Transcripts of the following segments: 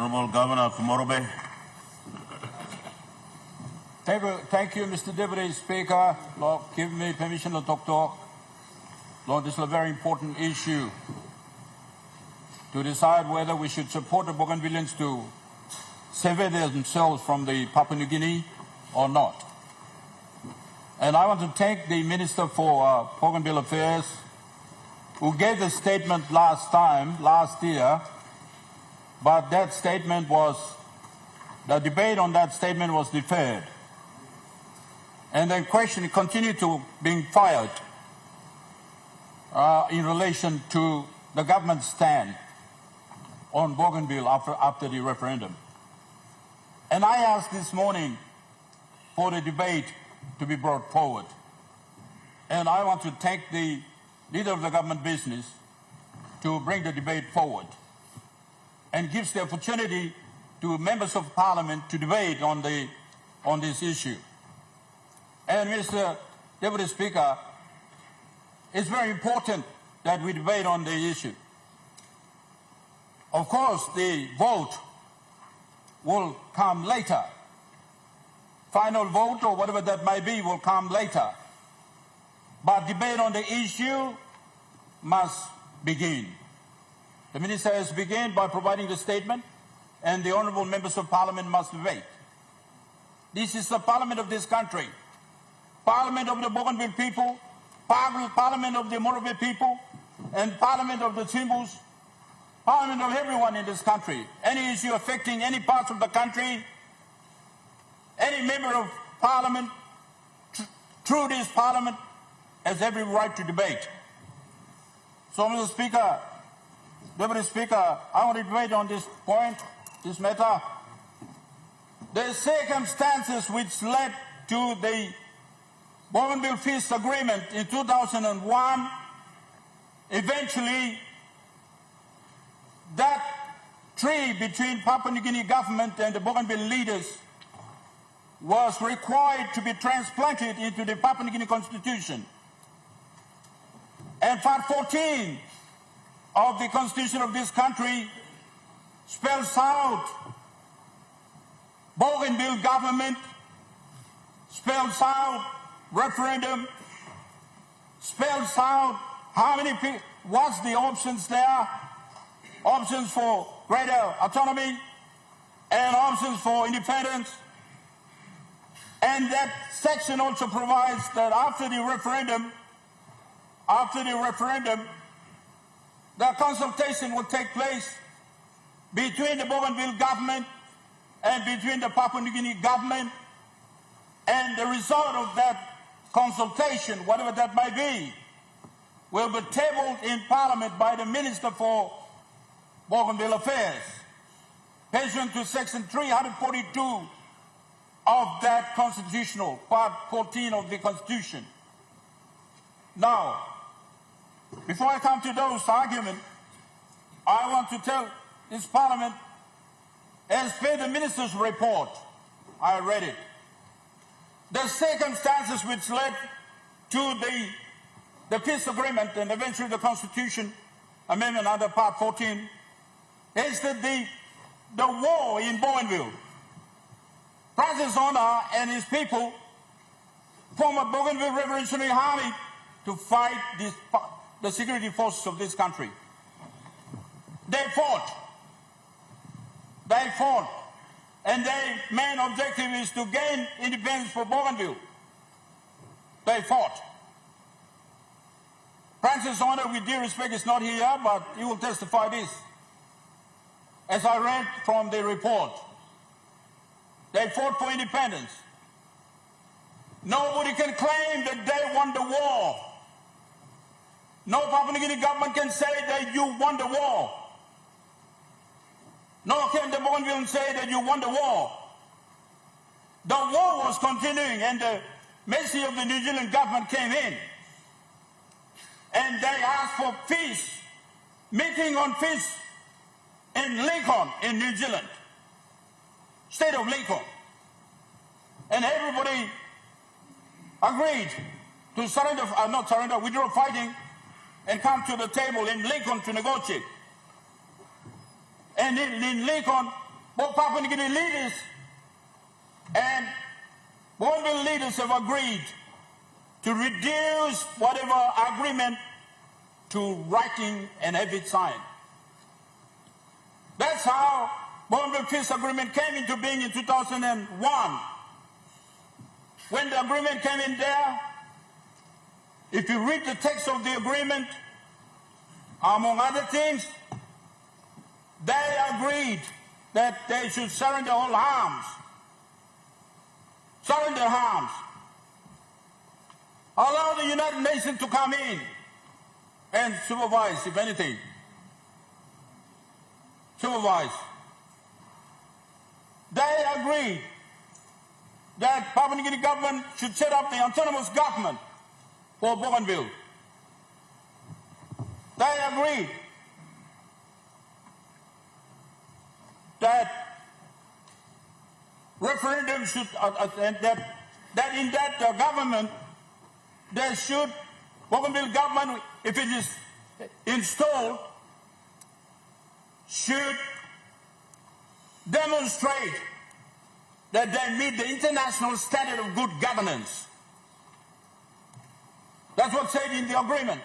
Honorable Governor of Morobe. Thank you, Mr. Deputy Speaker. Lord, give me permission to talk. Lord, this is a very important issue to decide whether we should support the Bougainvilleans to sever themselves from the Papua New Guinea or not. And I want to thank the Minister for Bougainville Affairs, who gave the statement last year, but that statement the debate on that statement was deferred. And the question continued to being fired in relation to the government's stand on Bougainville after the referendum. And I asked this morning for the debate to be brought forward. And I want to thank the leader of the government business to bring the debate forward and gives the opportunity to members of parliament to debate on this issue. And Mr. Deputy Speaker, it's very important that we debate on the issue. Of course, the vote will come later. Final vote or whatever that may be will come later. But debate on the issue must begin. The Minister has begun by providing the statement, and the honourable members of Parliament must debate. This is the Parliament of this country, Parliament of the Bougainville people, Parliament of the Morobe people, and Parliament of the Timbus, Parliament of everyone in this country. Any issue affecting any parts of the country, any member of Parliament through this Parliament has every right to debate. So, Mr. Speaker, Deputy Speaker, I want to debate on this point, this matter. The circumstances which led to the Bougainville Peace Agreement in 2001, eventually that treaty between Papua New Guinea government and the Bougainville leaders was required to be transplanted into the Papua New Guinea Constitution. And Part 14 of the Constitution of this country spells out Bougainville government, spells out referendum, spells out how many people, what's the options there, options for greater autonomy and options for independence. And that section also provides that after the referendum, the consultation will take place between the Bougainville government and between the Papua New Guinea government, and the result of that consultation, whatever that may be, will be tabled in Parliament by the Minister for Bougainville Affairs, pursuant to Section 342 of that constitutional, Part 14 of the Constitution. Now, before I come to those arguments, I want to tell this Parliament, as per the Minister's report, I read it, the circumstances which led to the peace agreement and eventually the Constitution amendment under Part 14 is that the war in Bougainville. Francis Honor and his people formed a Bougainville Revolutionary Army to fight the security forces of this country. They fought, and their main objective is to gain independence for Bougainville. They fought. Francis Honor, with due respect, is not here, but he will testify this. As I read from the report, they fought for independence. Nobody can claim that they won the war. No Papua New Guinea government can say that you won the war. Nor can the Bougainvilleans say that you won the war. The war was continuing, and the mercy of the New Zealand government came in. And they asked for peace, meeting on peace in Lincoln, in New Zealand, state of Lincoln. And everybody agreed to surrender, not surrender, withdraw fighting and come to the table in Lincoln to negotiate. And in Lincoln, both Papua New Guinea leaders and Bougainville leaders have agreed to reduce whatever agreement to writing and have it signed. That's how Bougainville Peace Agreement came into being in 2001. When the agreement came in there, if you read the text of the agreement, among other things, they agreed that they should surrender all arms. Surrender arms. Allow the United Nations to come in and supervise, if anything. Supervise. They agreed that Papua New Guinea government should set up the autonomous government for Bougainville. They agreed that referendum should, that in that government, there should, Bougainville government, if it is installed, should demonstrate that they meet the international standard of good governance. That's what's said in the agreement.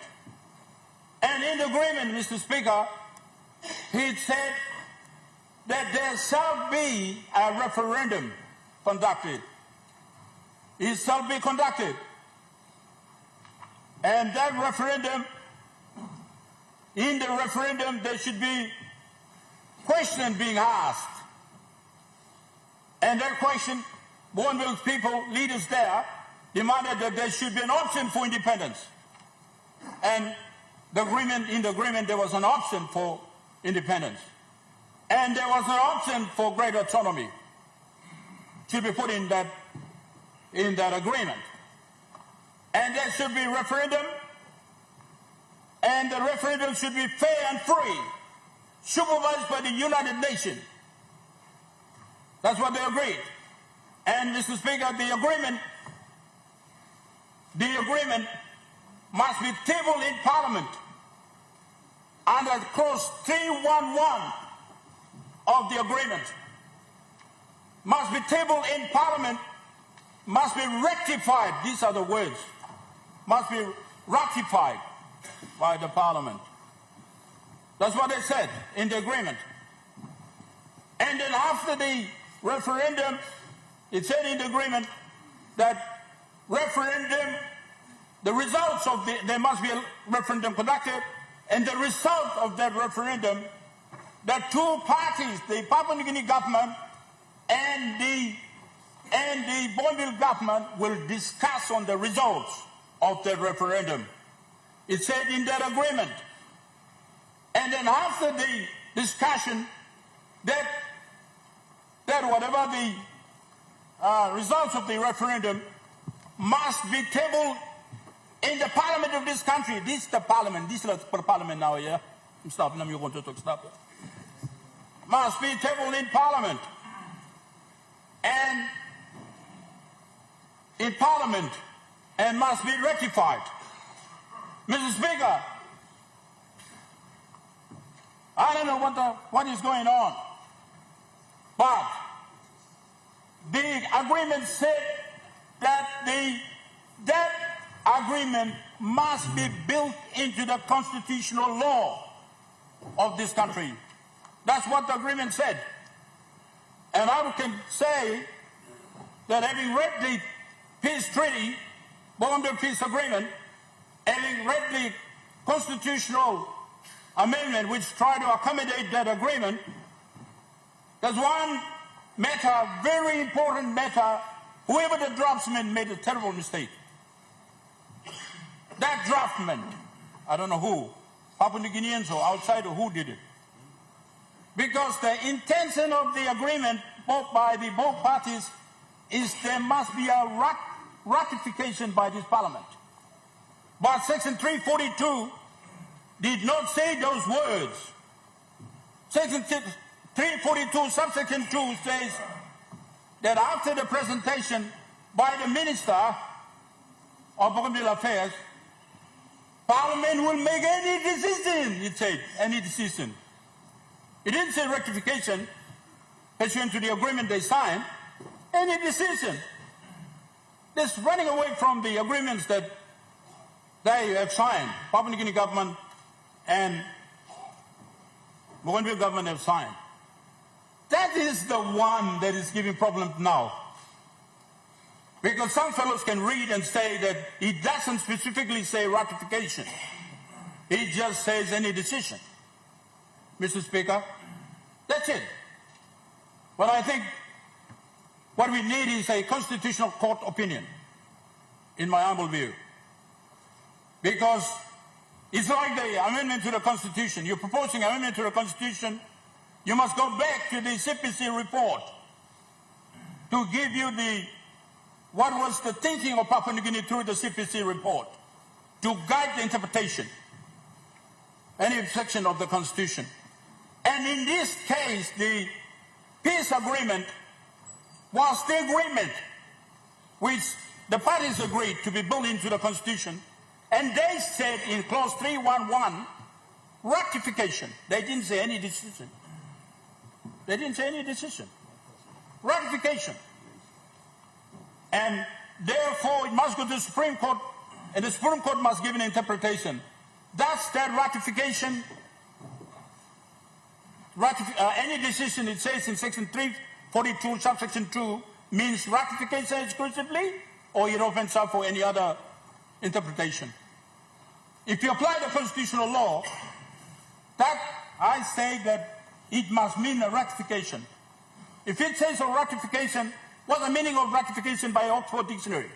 And in the agreement, Mr. Speaker, he said that there shall be a referendum conducted. It shall be conducted. And that referendum, in the referendum, there should be questions being asked. And that question, Bougainville people, leaders there, demanded that there should be an option for independence. And in the agreement, there was an option for independence. And there was an option for greater autonomy to be put in that agreement. And there should be a referendum, and the referendum should be fair and free, supervised by the United Nations. That's what they agreed. And Mr. Speaker, the agreement must be tabled in Parliament under clause 311 of the agreement. Must be tabled in Parliament, must be rectified. These are the words. Must be ratified by the Parliament. That's what they said in the agreement. And then after the referendum, it said in the agreement that referendum, the results of there must be a referendum conducted, and the result of that referendum, that two parties, the Papua New Guinea government and the Bougainville government, will discuss on the results of that referendum. It said in that agreement. And then after the discussion, that whatever the results of the referendum must be tabled in the parliament of this country. This is the parliament. This is the parliament now, yeah? Stop. Now you want to talk. Stop. Must be tabled in parliament. And in parliament, and must be rectified. Mr. Speaker, I don't know what is going on, but the agreement said that that agreement must be built into the constitutional law of this country. That's what the agreement said. And I can say that having read the peace treaty, Bougainville Peace Agreement, having read the constitutional amendment which tried to accommodate that agreement, there's one matter, very important matter. Whoever the draftsman made a terrible mistake. That draftman, I don't know who, Papua New Guineans or outsider, who did it. Because the intention of the agreement, both parties, is there must be a ratification by this parliament. But Section 342 did not say those words. Section 342, subsection 2 says that after the presentation by the Minister of Bougainville Affairs, Parliament will make any decision, it said, any decision. It didn't say rectification. pursuant to the agreement they signed, any decision that's running away from the agreements that they have signed, Papua New Guinea government and Bougainville government have signed. That is the one that is giving problems now. Because some fellows can read and say that it doesn't specifically say ratification. It just says any decision. Mr. Speaker, that's it. But I think what we need is a constitutional court opinion, in my humble view. Because it's like the amendment to the Constitution. You're proposing an amendment to the Constitution, you must go back to the CPC report to give you what was the thinking of Papua New Guinea through the CPC report, to guide the interpretation, any section of the Constitution. And in this case, the peace agreement was the agreement which the parties agreed to be built into the Constitution, and they said in clause 311, ratification. They didn't say any decision. They didn't say any decision. Ratification. And therefore, it must go to the Supreme Court, and the Supreme Court must give an interpretation. That's that ratification. Any decision, it says in section 342, subsection 2, means ratification exclusively, or it opens up for any other interpretation. If you apply the constitutional law, that I say that it must mean a ratification. If it says a ratification, what's the meaning of ratification by Oxford Dictionary?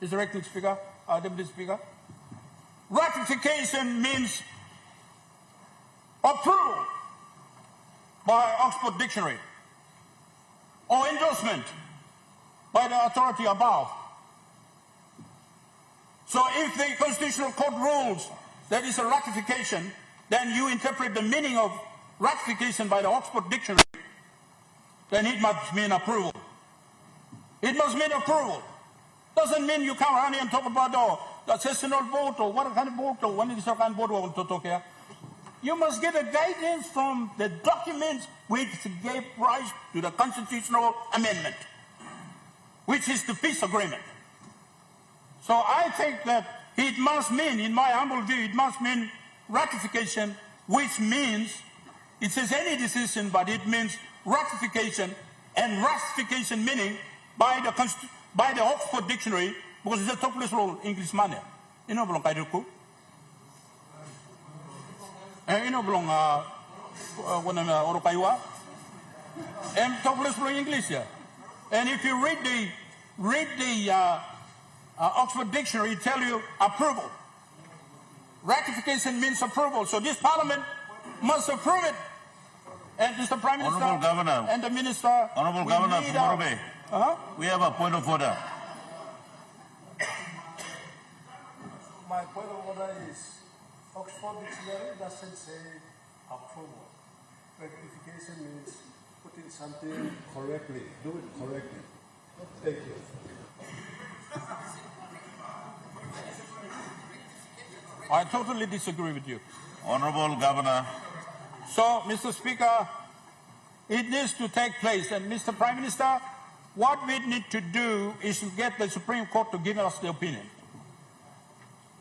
Is the acting speaker, Deputy Speaker? Ratification means approval by Oxford Dictionary, or endorsement by the authority above. So if the Constitutional Court rules that is a ratification, then you interpret the meaning of ratification by the Oxford Dictionary, then it must mean approval. It must mean approval. Doesn't mean you come around here and talk about the sessional vote or what kind of vote or when is the kind of vote we want to talk here. You must get a guidance from the documents which gave rise to the constitutional amendment, which is the peace agreement. So I think that it must mean, in my humble view, it must mean ratification, which means, it says any decision, but it means ratification, and ratification meaning by the Oxford Dictionary, because it's a topless role English manner. You know, belong kairuku. You know, belong orokaiwa. And topless role English here. And if you read the Oxford Dictionary, it tells you approval. Ratification means approval. So this Parliament must approve it. And Mr. Prime Minister Honourable Governor, and the Minister... Honourable Governor from Morobe, we have a point of order. My point of order is Oxford Dictionary doesn't say approval. Rectification means putting something correctly, do it correctly. Thank you. I totally disagree with you. Honourable Governor. So, Mr. Speaker, it needs to take place. And Mr. Prime Minister, what we need to do is to get the Supreme Court to give us the opinion.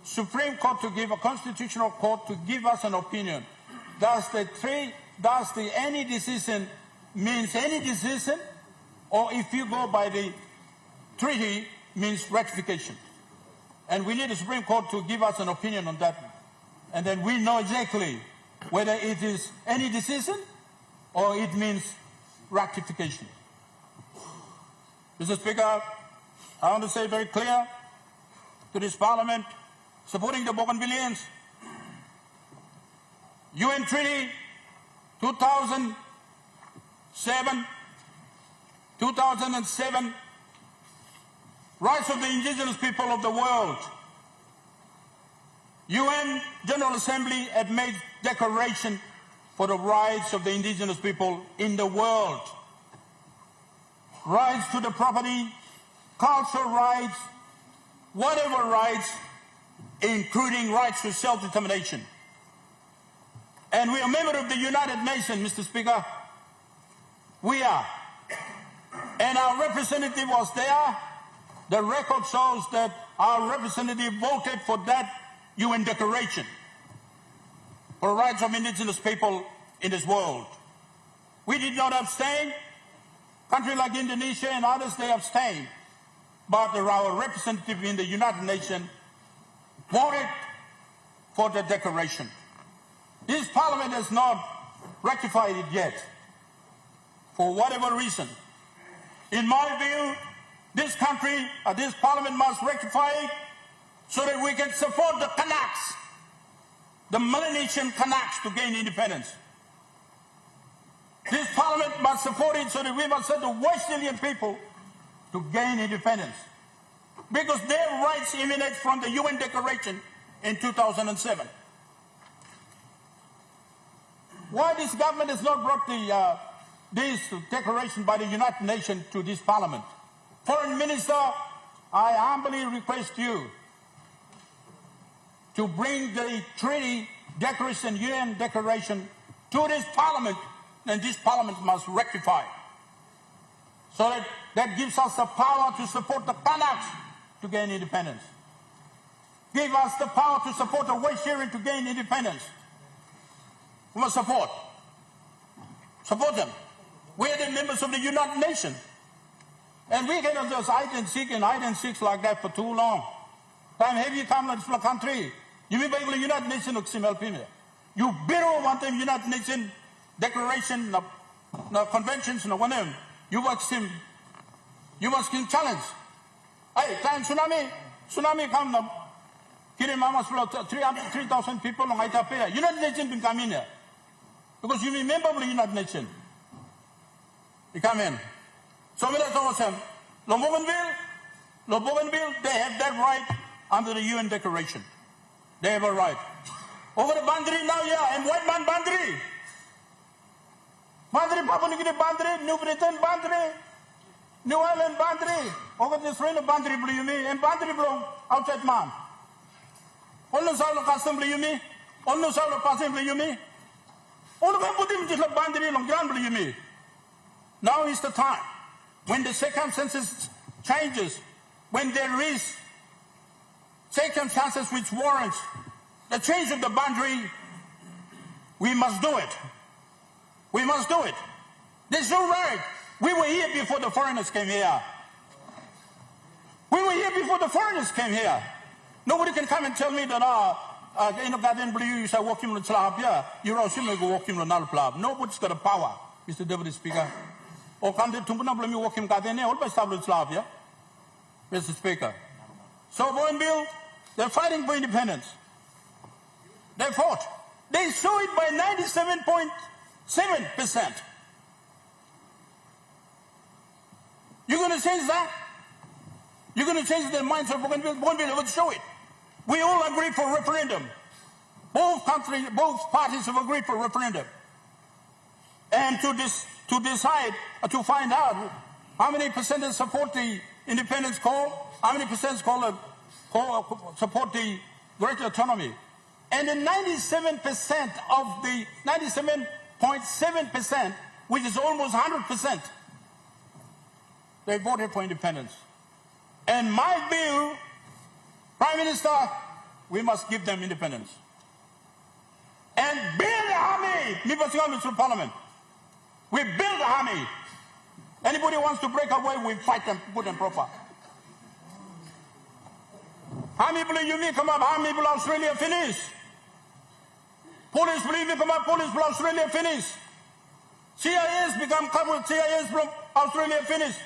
Supreme Court to give a constitutional court to give us an opinion. Does the any decision means any decision, or if you go by the treaty means ratification? And we need the Supreme Court to give us an opinion on that. And then we know exactly whether it is any decision or it means ratification. Mr. Speaker, I want to say very clear to this Parliament, supporting the Bougainvilleans, UN Treaty 2007, Rights of the Indigenous People of the World. UN General Assembly had made declaration for the rights of the indigenous people in the world. Rights to the property, cultural rights, whatever rights, including rights to self-determination. And we are a member of the United Nations, Mr. Speaker. We are. And our representative was there. The record shows that our representative voted for that UN declaration for the rights of indigenous people in this world. We did not abstain. Countries like Indonesia and others, they abstained. But our representative in the United Nations voted for the declaration. This parliament has not ratified it yet, for whatever reason. In my view, this country, this parliament must ratify it so that we can support the Kanaks, the Melanesian Kanaks, to gain independence. This parliament must support it so that we must set the West Indian people to gain independence, because their rights emanate from the UN Declaration in 2007. Why this government has not brought this declaration by the United Nations to this parliament? Foreign Minister, I humbly request you to bring the treaty declaration, UN declaration, to this parliament, and this parliament must rectify, so that gives us the power to support the Kanaks to gain independence. Give us the power to support the West Syrian to gain independence. We must support them. We are the members of the United Nations. And we cannot just hide and seek like that for too long. Time have you come to the country? You mean by the United Nations of Simalpine? You better want the United Nations declaration, the conventions, and one of them. You must challenge. Hey, time tsunami come na kiri mamas 3,000 people on Itapia. United Nations can come in here. Because you remember the United Nations. You come in. So we told them, Bougainville, they have that right under the UN Declaration. They have a right. Over the Bandri now, yeah, and white man Bandri. Bandri, Papua New Guinea Bandri, New Britain Bandri, New Ireland Bandri. Over this rain of Bandri, blue me, and Bandri belong outside man. All the South custom blue me, all the South passing blue me. All the people just like Bandri long ground blue me. Now is the time. When the circumstances changes, when there is circumstances which warrants the change of the boundary, we must do it. We must do it. There's no right. We were here before the foreigners came here. We were here before the foreigners came here. Nobody can come and tell me that, in the garden, you say walking on the slab, yeah, you're also walking on the slab. Nobody's got the power, Mr. Deputy Speaker. Or can't they blame you walking garden, all by slab, yeah, Mr. Speaker. So, Bougainville, they're fighting for independence. They fought. They saw it by 97.7%. You're going to change that? You're going to change the minds of Bougainville? Bougainville would show it. We all agree for referendum. Both parties have agreed for referendum. And to decide, to find out how many percent support the independence call, how many percent support the greater autonomy. And the 97% of the 97.7%, which is almost 100%, they voted for independence. And my view, Prime Minister, we must give them independence. And build the army, Mr. Parliament. We build the army. Anybody wants to break away, we fight them, put them proper. Army, believe you me, come up, army, will Australia finish. Police, believe me, come up, police, will Australia finish. CIS become covered, CIS from Australia finish.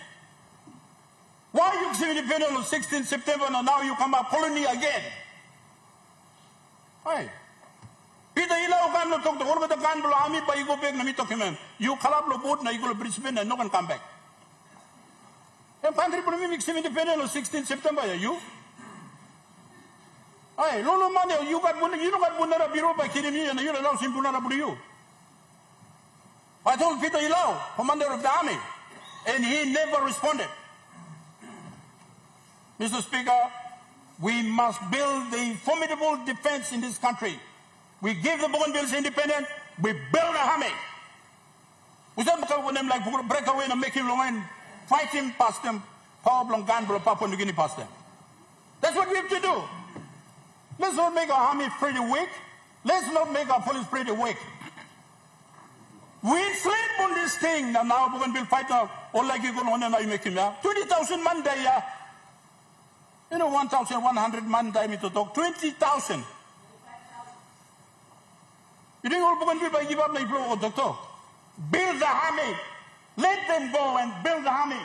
Why you see independent on 16 September and now you come up colony again? Hey. Peter Ilaw can talk to all the Canberra army, but you go back and talk him. You collab the boat and you go to Brisbane and no one come back. And country for me makes him independent on 16 September, you? Hey, Lolo money, you don't got Bunara Bureau by kidding me and you allow him Bunara Bureau. I told Peter Ilaw, commander of the army, and he never responded. Mr. Speaker, we must build the formidable defense in this country. We give the Bougainville's independence, we build a army. We don't talk with them like break away and make him long and fight him past them. Power Bougainville, Papua New Guinea past them. That's what we have to do. Let's not make our army pretty weak. Let's not make our police pretty weak. We sleep on this thing that now Bougainville fight out. All like you go on and now you make him, yeah? 20,000 man die, yeah? You know, 1,100 man die me to talk. 20,000. You think all Bougainville by give up like blow, doctor? Build the army. Let them go and build the army.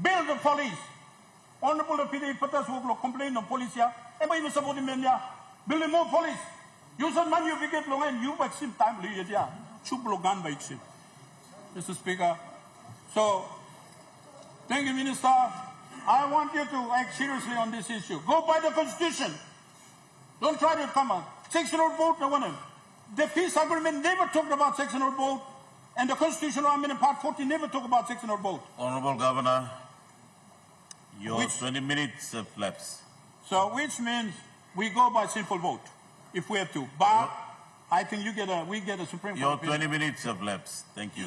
Build the police. Honorable PD Patas will complain on police, yeah? Everybody was supporting men, yeah? Building more police. You said man you get long and you vaccine timely, yeah? Chublogan by it. Mr. Speaker. So, thank you, Minister. I want you to act seriously on this issue. Go by the Constitution. Don't try to come out. Sectional vote, no one. The peace agreement never talked about sectional vote, and the constitutional amendment part 40 never talked about sectional vote. Honorable Governor, your 20 minutes have lapsed. So, which means we go by simple vote, if we have to. But I think we get a Supreme Court. Your 20 minutes have lapsed. Thank you.